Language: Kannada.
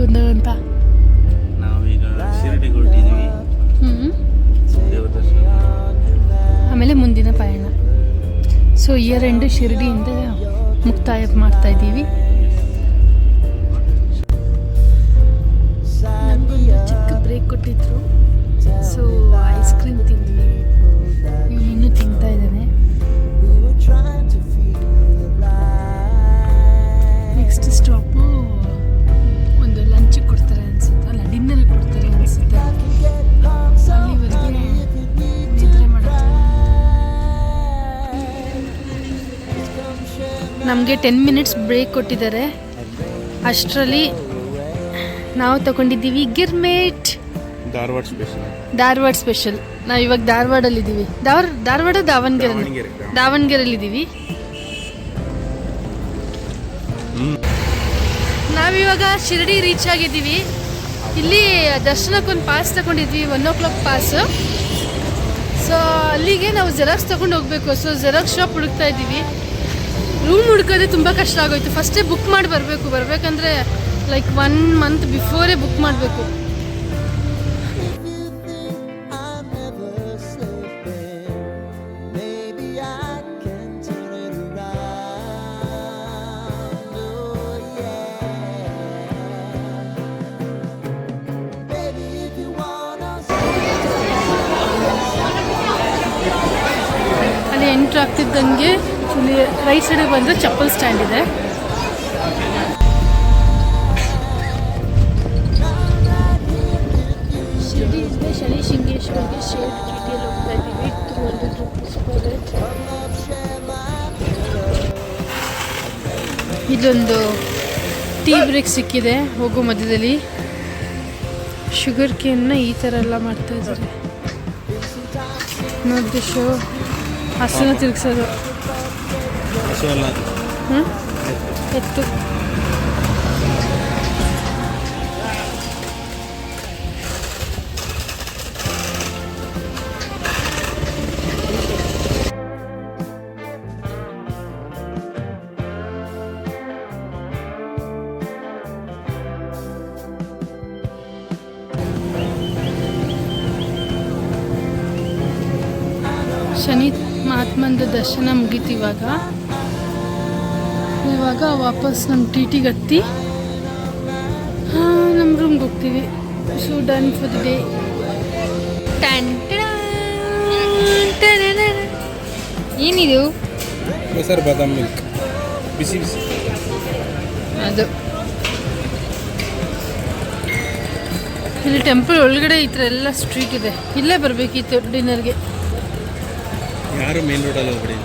ಅಂತ. ನಾವೀಗ ಶಿರಡಿಗೆ ಹೊರಟಿದ್ದೀವಿ. ದೇವರ ದರ್ಶನ ಆಮೇಲೆ ಮುಂದಿನ ಪಯಣ. ಸೊ ಇಯರ್ ಎಂಡ್ ಶಿರಡಿಯಿಂದ ಮುಕ್ತಾಯ ಮಾಡ್ತಾ ಇದ್ದೀವಿ. ನಮಗೊಂದು ಚಿಕ್ಕ ಬ್ರೇಕ್ ಕೊಟ್ಟಿದ್ರು. ಸೊ ಐಸ್ ಕ್ರೀಮ್ ತಿಂದ್ವಿ. ಇವನು ಇನ್ನೂ ತಿಂತಾ ಇದ್ದಾನೆ. ನೆಕ್ಸ್ಟ್ ಸ್ಟಾಪು ಒಂದು ಲಂಚ್ ಕೊಡ್ತಾರೆ ಅನ್ಸುತ್ತೆ, ಅಲ್ಲ ಡಿನ್ನರ್ ಕೊಡ್ತಾರೆ ಅನ್ಸುತ್ತೆ. ಅಲ್ಲಿವರೆಗೆ ನಿದ್ರೆ ಮಾಡುತ್ತೆ. ನಮಗೆ 10 ಮಿನಿಟ್ಸ್ ಬ್ರೇಕ್ ಕೊಟ್ಟಿದ್ದಾರೆ. ಅಷ್ಟರಲ್ಲಿ ನಾವು ತಗೊಂಡಿದ್ದೀವಿ ಗಿರ್ಮೇಟ್ ಧಾರವಾಡ ಸ್ಪೆಷಲ್. ನಾವು ಇವಾಗ ಧಾರವಾಡಲ್ಲಿದ್ದೀವಿ. ಧಾರವಾಡ ದಾವಣಗೆರೆಯಲ್ಲಿದ್ದೀವಿ. ನಾವಿವಾಗ ಶಿರಡಿ ರೀಚ್ ಆಗಿದ್ದೀವಿ. ಇಲ್ಲಿ ದರ್ಶನಕ್ಕೊಂದು ಪಾಸ್ ತಗೊಂಡಿದ್ವಿ, 1 o'clock ಪಾಸು. ಸೊ ಅಲ್ಲಿಗೆ ನಾವು ಜೆರಾಕ್ಸ್ ತಗೊಂಡು ಹೋಗಬೇಕು. ಸೊ ಜೆರಾಕ್ಸ್ ಶಾಪ್ ಹುಡುಕ್ತಾ ಇದ್ದೀವಿ. ರೂಮ್ ಹುಡುಕೋದೇ ತುಂಬ ಕಷ್ಟ ಆಗೋಯ್ತು. ಫಸ್ಟೇ ಬುಕ್ ಮಾಡಿ ಬರಬೇಕಂದ್ರೆ ಲೈಕ್ 1 month ಬಿಫೋರೇ ಬುಕ್ ಮಾಡಬೇಕು. ಅಲ್ಲಿ ಎಂಟ್ರ್ ಆಗ್ತಿದ್ದಂಗೆ ಇಲ್ಲಿ ರೈಟ್ ಸೈಡಿಗೆ ಬಂದರೆ ಚಪ್ಪಲ್ ಸ್ಟ್ಯಾಂಡ್ ಇದೆ. ಶಿರಡಿಯಿಂದ ಶನಿ ಶಿಂಗೇಶ್ವರ್ಗೆ ಶೇರ್ ಟಿಟಿಯಲ್ಲಿ ಹೋಗ್ತಾ ಇದ್ದೀವಿ. 200 rupees per head. ಇಲ್ಲೊಂದು ಟೀ ಬ್ರೇಕ್ ಸಿಕ್ಕಿದೆ ಹೋಗೋ ಮಧ್ಯದಲ್ಲಿ. ಶುಗರ್ ಕೇನ್ನ ಈ ಥರ ಎಲ್ಲ ಮಾಡ್ತಾ ಇದ್ದಾರೆ ನೋಡಿ. ಶೋ ಹಸುನ ತಿರುಗಿಸೋದು. ಎತ್ತು. ಶನಿ ಮಹಾತ್ಮಂದು ದರ್ಶನ ಮುಗೀತು. ಇವಾಗ ವಾಪಸ್ ನಮ್ಮ ಟಿಟಿಗೆ ಹತ್ತಿ ನಮ್ಮ ರೂಮ್ಗೆ ಹೋಗ್ತೀವಿ. So done for the day. ಏನಿದು? ಮೊಸರು ಬಾದಾಮ್ ಮಿಲ್ಕ್ ಬಿಸಿ ಬಿಸಿ. ಅದು ಇಲ್ಲಿ ಟೆಂಪಲ್ ಒಳಗಡೆ ಈ ಥರ ಎಲ್ಲ ಸ್ಟ್ರೀಟ್ ಇದೆ. ಇಲ್ಲೇ ಬರಬೇಕಿತ್ತು ಡಿನ್ನರ್ಗೆ. ಯಾರು ಮೇನ್ ರೋಡಲ್ಲಿ ಹೋಗ್ಬಿಡಿ.